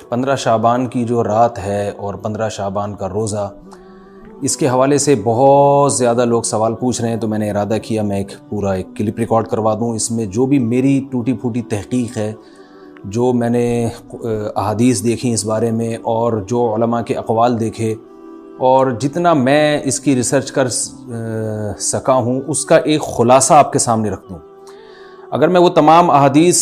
15 شعبان کی جو رات ہے اور 15 شعبان کا روزہ، اس کے حوالے سے بہت زیادہ لوگ سوال پوچھ رہے ہیں، تو میں نے ارادہ کیا میں ایک کلپ ریکارڈ کروا دوں۔ اس میں جو بھی میری ٹوٹی پھوٹی تحقیق ہے، جو میں نے احادیث دیکھی اس بارے میں اور جو علماء کے اقوال دیکھے اور جتنا میں اس کی ریسرچ کر سکا ہوں، اس کا ایک خلاصہ آپ کے سامنے رکھ دوں۔ اگر میں وہ تمام احادیث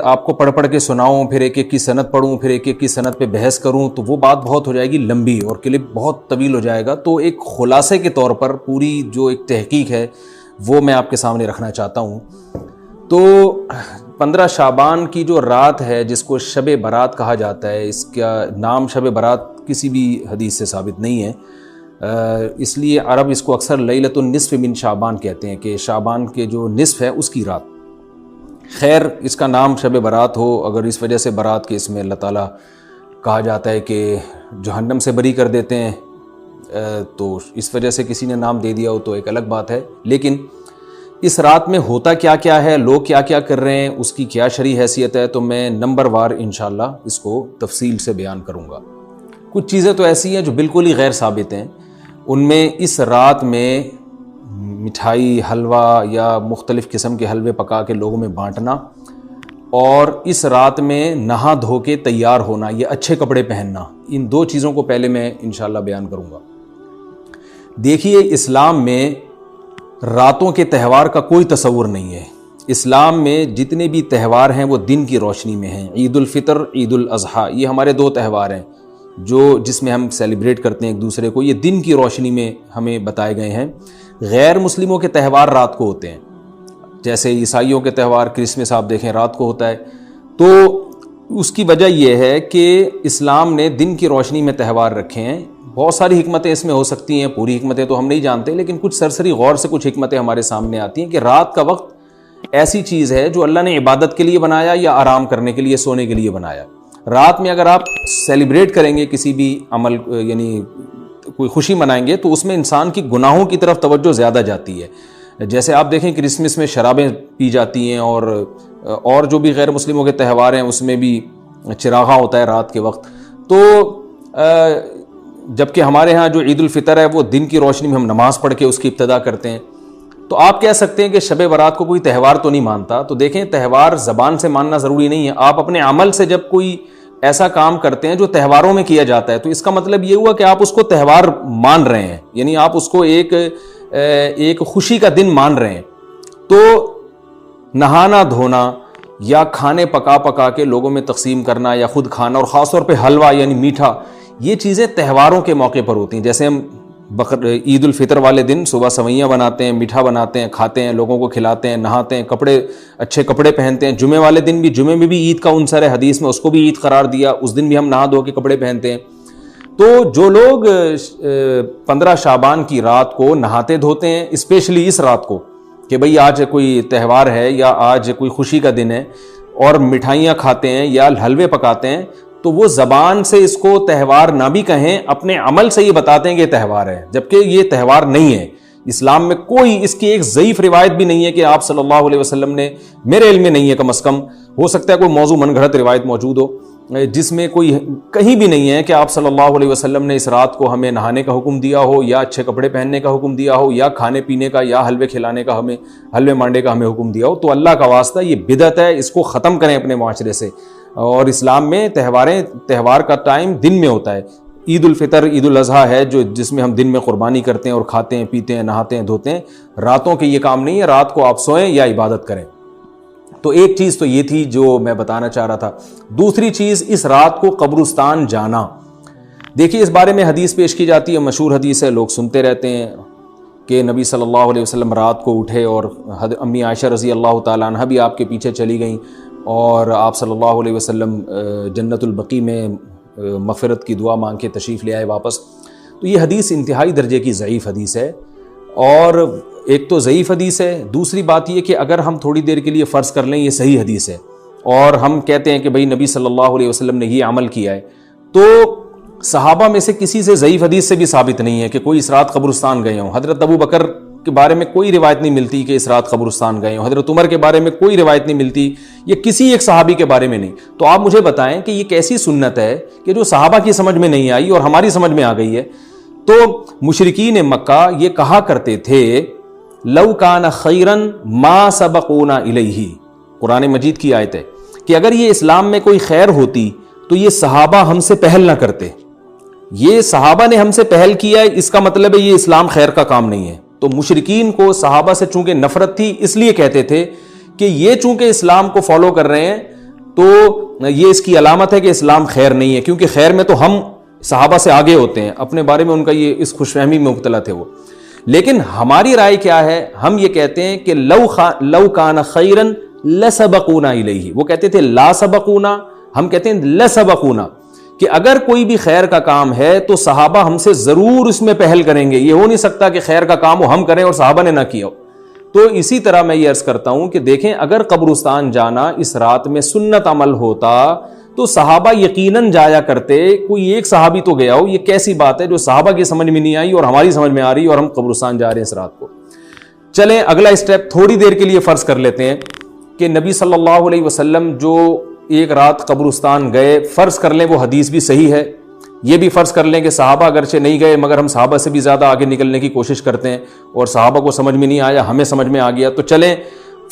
آپ کو پڑھ کے سناؤں، پھر ایک ایک کی سند پڑھوں، پھر ایک ایک کی سند پہ بحث کروں، تو وہ بات بہت ہو جائے گی لمبی اور کلپ بہت طویل ہو جائے گا۔ تو ایک خلاصے کے طور پر پوری جو ایک تحقیق ہے وہ میں آپ کے سامنے رکھنا چاہتا ہوں۔ تو 15 شعبان کی جو رات ہے، جس کو شب برات کہا جاتا ہے، اس کا نام شب برات کسی بھی حدیث سے ثابت نہیں ہے، اس لیے عرب اس کو اکثر لیلۃ النصف من شعبان کہتے ہیں کہ شعبان کے جو نصف ہے اس کی رات۔ خیر، اس کا نام شب برات ہو، اگر اس وجہ سے برات کے اس میں اللہ تعالیٰ کہا جاتا ہے کہ جہنم سے بری کر دیتے ہیں، تو اس وجہ سے کسی نے نام دے دیا ہو تو ایک الگ بات ہے۔ لیکن اس رات میں ہوتا کیا کیا ہے، لوگ کیا کیا کر رہے ہیں، اس کی کیا شرعی حیثیت ہے، تو میں نمبر وار انشاءاللہ اس کو تفصیل سے بیان کروں گا۔ کچھ چیزیں تو ایسی ہیں جو بالکل ہی غیر ثابت ہیں۔ ان میں اس رات میں مٹھائی، حلوہ یا مختلف قسم کے حلوے پکا کے لوگوں میں بانٹنا، اور اس رات میں نہا دھو کے تیار ہونا یا اچھے کپڑے پہننا، ان دو چیزوں کو پہلے میں انشاءاللہ بیان کروں گا۔ دیکھیے، اسلام میں راتوں کے تہوار کا کوئی تصور نہیں ہے۔ اسلام میں جتنے بھی تہوار ہیں وہ دن کی روشنی میں ہیں۔ عید الفطر، عید الاضحیٰ، یہ ہمارے دو تہوار ہیں جس میں ہم سیلیبریٹ کرتے ہیں ایک دوسرے کو، یہ دن کی روشنی میں ہمیں بتائے گئے ہیں۔ غیر مسلموں کے تہوار رات کو ہوتے ہیں، جیسے عیسائیوں کے تہوار کرسمس آپ دیکھیں رات کو ہوتا ہے۔ تو اس کی وجہ یہ ہے کہ اسلام نے دن کی روشنی میں تہوار رکھے ہیں۔ بہت ساری حکمتیں اس میں ہو سکتی ہیں، پوری حکمتیں تو ہم نہیں جانتے، لیکن کچھ سرسری غور سے کچھ حکمتیں ہمارے سامنے آتی ہیں کہ رات کا وقت ایسی چیز ہے جو اللہ نے عبادت کے لیے بنایا یا آرام کرنے کے لیے، سونے کے لیے بنایا۔ رات میں اگر آپ سیلیبریٹ کریں گے کسی بھی عمل، یعنی کوئی خوشی منائیں گے، تو اس میں انسان کی گناہوں کی طرف توجہ زیادہ جاتی ہے۔ جیسے آپ دیکھیں کرسمس میں شرابیں پی جاتی ہیں، اور جو بھی غیر مسلموں کے تہوار ہیں اس میں بھی چراغاں ہوتا ہے رات کے وقت۔ تو جبکہ ہمارے ہاں جو عید الفطر ہے وہ دن کی روشنی میں ہم نماز پڑھ کے اس کی ابتدا کرتے ہیں۔ تو آپ کہہ سکتے ہیں کہ شب برات کو کوئی تہوار تو نہیں مانتا، تو دیکھیں تہوار زبان سے ماننا ضروری نہیں ہے۔ آپ اپنے عمل سے جب کوئی ایسا کام کرتے ہیں جو تہواروں میں کیا جاتا ہے، تو اس کا مطلب یہ ہوا کہ آپ اس کو تہوار مان رہے ہیں، یعنی آپ اس کو ایک خوشی کا دن مان رہے ہیں۔ تو نہانا دھونا یا کھانے پکا کے لوگوں میں تقسیم کرنا یا خود کھانا، اور خاص طور پہ حلوہ یعنی میٹھا، یہ چیزیں تہواروں کے موقع پر ہوتی ہیں۔ جیسے ہم عید الفطر والے دن صبح سوئیاں بناتے ہیں، میٹھا بناتے ہیں، کھاتے ہیں، لوگوں کو کھلاتے ہیں، نہاتے ہیں، اچھے کپڑے پہنتے ہیں۔ جمعے والے دن بھی، جمعے میں بھی عید کا عنصر ہے، حدیث میں اس کو بھی عید قرار دیا، اس دن بھی ہم نہا دھو کے کپڑے پہنتے ہیں۔ تو جو لوگ 15 شعبان کی رات کو نہاتے دھوتے ہیں، اسپیشلی اس رات کو کہ بھئی آج کوئی تہوار ہے یا آج کوئی خوشی کا دن ہے، اور مٹھائیاں کھاتے ہیں یا حلوے پکاتے ہیں، تو وہ زبان سے اس کو تہوار نہ بھی کہیں، اپنے عمل سے یہ بتاتے ہیں کہ یہ تہوار ہے، جبکہ یہ تہوار نہیں ہے۔ اسلام میں کوئی اس کی ایک ضعیف روایت بھی نہیں ہے کہ آپ صلی اللہ علیہ وسلم نے، میرے علم میں نہیں ہے کم از کم، ہو سکتا ہے کوئی موضوع من گھڑت روایت موجود ہو جس میں کوئی کہیں بھی نہیں ہے کہ آپ صلی اللہ علیہ وسلم نے اس رات کو ہمیں نہانے کا حکم دیا ہو، یا اچھے کپڑے پہننے کا حکم دیا ہو، یا کھانے پینے کا یا حلوے کھلانے کا، حلوے مانڈے کا ہمیں حکم دیا ہو۔ تو اللہ کا واسطہ یہ بدعت ہے، اس کو ختم کریں اپنے معاشرے سے۔ اور اسلام میں تہوار کا ٹائم دن میں ہوتا ہے۔ عید الفطر، عید الاضحیٰ ہے جس میں ہم دن میں قربانی کرتے ہیں اور کھاتے ہیں، پیتے ہیں، نہاتے ہیں، دھوتے ہیں۔ راتوں کے یہ کام نہیں ہے، رات کو آپ سوئیں یا عبادت کریں۔ تو ایک چیز تو یہ تھی جو میں بتانا چاہ رہا تھا۔ دوسری چیز، اس رات کو قبرستان جانا۔ دیکھیے، اس بارے میں حدیث پیش کی جاتی ہے، مشہور حدیث ہے، لوگ سنتے رہتے ہیں کہ نبی صلی اللہ علیہ وسلم رات کو اٹھے اور امی عائشہ رضی اللہ تعالیٰ عنہ بھی آپ کے پیچھے چلی گئیں، اور آپ صلی اللہ علیہ وسلم جنت البقیع میں مغفرت کی دعا مانگ کے تشریف لے آئے واپس۔ تو یہ حدیث انتہائی درجے کی ضعیف حدیث ہے، اور ایک تو ضعیف حدیث ہے، دوسری بات یہ کہ اگر ہم تھوڑی دیر کے لیے فرض کر لیں یہ صحیح حدیث ہے، اور ہم کہتے ہیں کہ بھئی نبی صلی اللہ علیہ وسلم نے یہ عمل کیا ہے، تو صحابہ میں سے کسی سے ضعیف حدیث سے بھی ثابت نہیں ہے کہ کوئی اس رات قبرستان گئے ہوں۔ حضرت ابو بکر کے بارے میں کوئی روایت نہیں ملتی کہ اس رات قبرستان گئے ہوں، حضرت عمر کے بارے میں کوئی روایت نہیں ملتی، یہ کسی ایک صحابی کے بارے میں نہیں. تو آپ مجھے بتائیں کہ یہ کیسی سنت ہے کہ جو صحابہ کی سمجھ میں نہیں آئی اور ہماری سمجھ میں آ گئی ہے. تو مشرکین مکہ یہ کہا کرتے تھے لو کان خیرن ما سبقونا الیہ، قرآن مجید کی آیت ہے کہ اگر یہ اسلام میں کوئی خیر ہوتی تو یہ صحابہ ہم سے پہل نہ کرتے. یہ صحابہ نے ہم سے پہل کیا ہے، اس کا مطلب ہے یہ اسلام خیر کا کام نہیں ہے. تو مشرکین کو صحابہ سے چونکہ نفرت تھی، اس لیے کہتے تھے کہ یہ چونکہ اسلام کو فالو کر رہے ہیں تو یہ اس کی علامت ہے کہ اسلام خیر نہیں ہے، کیونکہ خیر میں تو ہم صحابہ سے آگے ہوتے ہیں. اپنے بارے میں ان کا یہ اس خوش فہمی میں مبتلا تھے وہ. لیکن ہماری رائے کیا ہے؟ ہم یہ کہتے ہیں کہ لو کان خیرن لسبقونا الیہ. وہ کہتے تھے لا سبقونا، ہم کہتے ہیں لسبقونا، کہ اگر کوئی بھی خیر کا کام ہے تو صحابہ ہم سے ضرور اس میں پہل کریں گے. یہ ہو نہیں سکتا کہ خیر کا کام ہو ہم کریں اور صحابہ نے نہ کیا ہو. تو اسی طرح میں یہ عرض کرتا ہوں کہ دیکھیں اگر قبرستان جانا اس رات میں سنت عمل ہوتا تو صحابہ یقیناً جایا کرتے. کوئی ایک صحابی تو گیا ہو، یہ کیسی بات ہے جو صحابہ کی سمجھ میں نہیں آئی اور ہماری سمجھ میں آ رہی اور ہم قبرستان جا رہے ہیں اس رات کو. چلیں اگلا اسٹیپ تھوڑی دیر کے لیے فرض کر لیتے ہیں کہ نبی صلی اللہ علیہ وسلم جو ایک رات قبرستان گئے، فرض کر لیں وہ حدیث بھی صحیح ہے. یہ بھی فرض کر لیں کہ صحابہ اگرچہ نہیں گئے مگر ہم صحابہ سے بھی زیادہ آگے نکلنے کی کوشش کرتے ہیں اور صحابہ کو سمجھ میں نہیں آیا، ہمیں سمجھ میں آ گیا. تو چلیں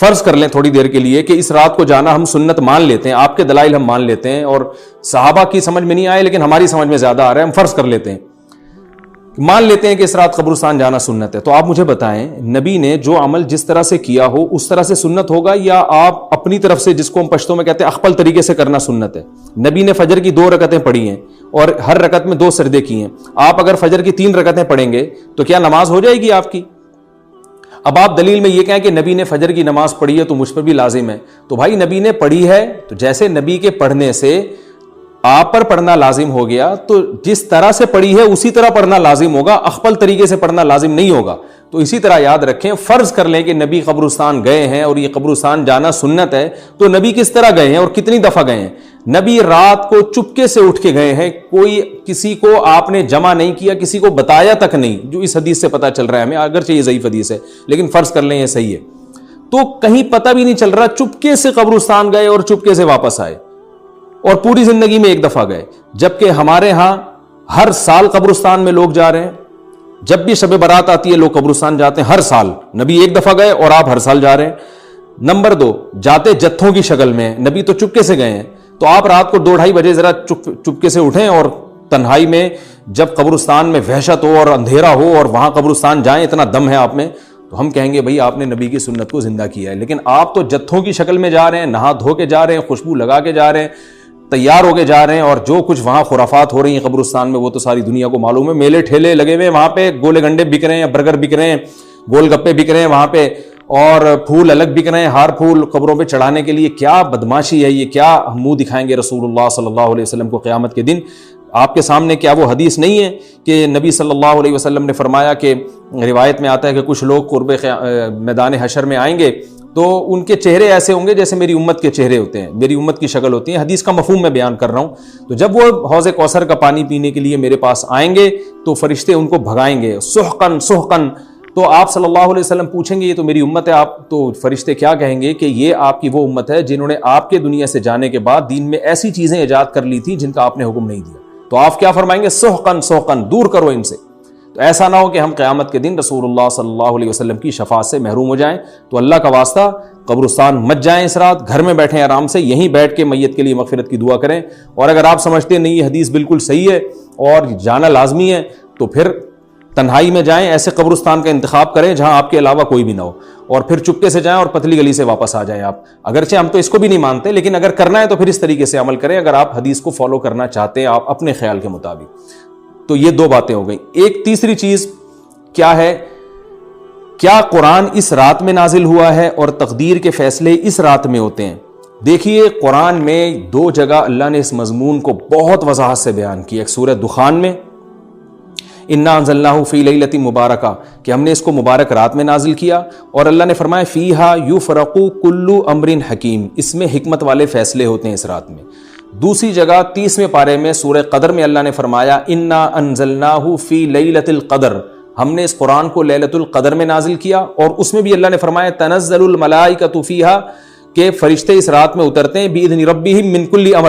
فرض کر لیں تھوڑی دیر کے لیے کہ اس رات کو جانا ہم سنت مان لیتے ہیں، آپ کے دلائل ہم مان لیتے ہیں اور صحابہ کی سمجھ میں نہیں آئے لیکن ہماری سمجھ میں زیادہ آ رہا ہے، ہم فرض کر لیتے ہیں، مان لیتے ہیں کہ اس رات قبرستان جانا سنت ہے. تو آپ مجھے بتائیں نبی نے جو عمل جس طرح سے کیا ہو اس طرح سے سنت ہوگا یا آپ اپنی طرف سے، جس کو ہم پشتوں میں کہتے ہیں اخپل طریقے سے کرنا سنت ہے؟ نبی نے فجر کی 2 رکعتیں پڑھی ہیں اور ہر رکعت میں 2 سجدے کی ہیں. آپ اگر فجر کی 3 رکعتیں پڑھیں گے تو کیا نماز ہو جائے گی آپ کی؟ اب آپ دلیل میں یہ کہیں کہ نبی نے فجر کی نماز پڑھی ہے تو مجھ پر بھی لازم ہے. تو بھائی نبی نے پڑھی ہے تو جیسے نبی کے پڑھنے سے آپ پر پڑھنا لازم ہو گیا تو جس طرح سے پڑھی ہے اسی طرح پڑھنا لازم ہوگا، اخپل طریقے سے پڑھنا لازم نہیں ہوگا. تو اسی طرح یاد رکھیں، فرض کر لیں کہ نبی قبرستان گئے ہیں اور یہ قبرستان جانا سنت ہے، تو نبی کس طرح گئے ہیں اور کتنی دفعہ گئے ہیں؟ نبی رات کو چپکے سے اٹھ کے گئے ہیں، کوئی کسی کو آپ نے جمع نہیں کیا، کسی کو بتایا تک نہیں، جو اس حدیث سے پتہ چل رہا ہے ہمیں، اگرچہ یہ ضعیف حدیث ہے لیکن فرض کر لیں یہ صحیح ہے. تو کہیں پتہ بھی نہیں چل رہا، چپکے سے قبرستان گئے اور چپکے سے واپس آئے اور پوری زندگی میں ایک دفعہ گئے. جبکہ ہمارے ہاں ہر سال قبرستان میں لوگ جا رہے ہیں، جب بھی شب برات آتی ہے لوگ قبرستان جاتے ہیں ہر سال. نبی ایک دفعہ گئے اور آپ ہر سال جا رہے ہیں. نمبر 2، جاتے جتھوں کی شکل میں، نبی تو چپکے سے گئے ہیں. تو آپ رات کو 2-2:30 بجے ذرا چپکے سے اٹھیں اور تنہائی میں جب قبرستان میں وحشت ہو اور اندھیرا ہو اور وہاں قبرستان جائیں، اتنا دم ہے آپ میں، تو ہم کہیں گے بھائی آپ نے نبی کی سنت کو زندہ کیا ہے. لیکن آپ تو جتھوں کی شکل میں جا رہے ہیں، نہا دھو کے جا رہے ہیں، خوشبو لگا کے جا رہے ہیں، تیار ہو کے جا رہے ہیں، اور جو کچھ وہاں خرافات ہو رہی ہیں قبرستان میں وہ تو ساری دنیا کو معلوم ہے. میلے ٹھیلے لگے ہوئے ہیں وہاں پہ، گولے گنڈے بک رہے ہیں، برگر بک رہے ہیں، گول گپے بک رہے ہیں وہاں پہ، اور پھول الگ بک رہے ہیں، ہار پھول قبروں پہ چڑھانے کے لیے. کیا بدماشی ہے یہ، کیا منہ دکھائیں گے رسول اللہ صلی اللہ علیہ وسلم کو قیامت کے دن؟ آپ کے سامنے کیا وہ حدیث نہیں ہے کہ نبی صلی اللہ علیہ وسلم نے فرمایا کہ روایت میں آتا ہے کہ کچھ لوگ قرب میدان حشر میں آئیں گے تو ان کے چہرے ایسے ہوں گے جیسے میری امت کے چہرے ہوتے ہیں، میری امت کی شکل ہوتی ہے. حدیث کا مفہوم میں بیان کر رہا ہوں. تو جب وہ حوض کوثر کا پانی پینے کے لیے میرے پاس آئیں گے تو فرشتے ان کو بھگائیں گے، سحقن سحقن. تو آپ صلی اللہ علیہ وسلم پوچھیں گے یہ تو میری امت ہے، آپ تو فرشتے کیا کہیں گے کہ یہ آپ کی وہ امت ہے جنہوں نے آپ کے دنیا سے جانے کے بعد دین میں ایسی چیزیں ایجاد کر لی تھی جن کا آپ نے حکم نہیں دیا. تو آپ کیا فرمائیں گے؟ سحقن سحقن، دور کرو ان سے. تو ایسا نہ ہو کہ ہم قیامت کے دن رسول اللہ صلی اللہ علیہ وسلم کی شفاعت سے محروم ہو جائیں. تو اللہ کا واسطہ قبرستان مت جائیں اس رات، گھر میں بیٹھیں آرام سے، یہیں بیٹھ کے میت کے لیے مغفرت کی دعا کریں. اور اگر آپ سمجھتے ہیں نہیں یہ حدیث بالکل صحیح ہے اور جانا لازمی ہے تو پھر تنہائی میں جائیں، ایسے قبرستان کا انتخاب کریں جہاں آپ کے علاوہ کوئی بھی نہ ہو، اور پھر چپکے سے جائیں اور پتلی گلی سے واپس آ جائیں آپ. اگرچہ ہم تو اس کو بھی نہیں مانتے لیکن اگر کرنا ہے تو پھر اس طریقے سے عمل کریں اگر آپ حدیث کو فالو کرنا چاہتے ہیں آپ اپنے خیال کے مطابق. تو یہ 2 باتیں ہو گئیں. ایک تیسری چیز کیا ہے؟ کیا قرآن اس رات میں نازل ہوا ہے اور تقدیر کے فیصلے اس رات میں ہوتے ہیں؟ دیکھیے قرآن میں 2 جگہ اللہ نے اس مضمون کو بہت وضاحت سے بیان کیا. ایک سورہ دخان میں انا انزلناہ فی لیلۃ مبارکہ کہ ہم نے اس کو مبارک رات میں نازل کیا، اور اللہ نے فرمایا فیہا یفرق کل امر حکیم، اس میں حکمت والے فیصلے ہوتے ہیں اس رات میں. دوسری جگہ 30ویں پارے میں سورہ قدر میں اللہ نے فرمایا انا انزلناہ فی لیلۃ القدر، ہم نے اس قرآن کو لیلۃ القدر میں نازل کیا، اور اس میں بھی اللہ نے فرمایا تنزل الملائکۃ فیہا کہ فرشتے اس رات میں اترتے ہیں بِإِذْنِ ربِّہم مِنْ کُلِّ امر،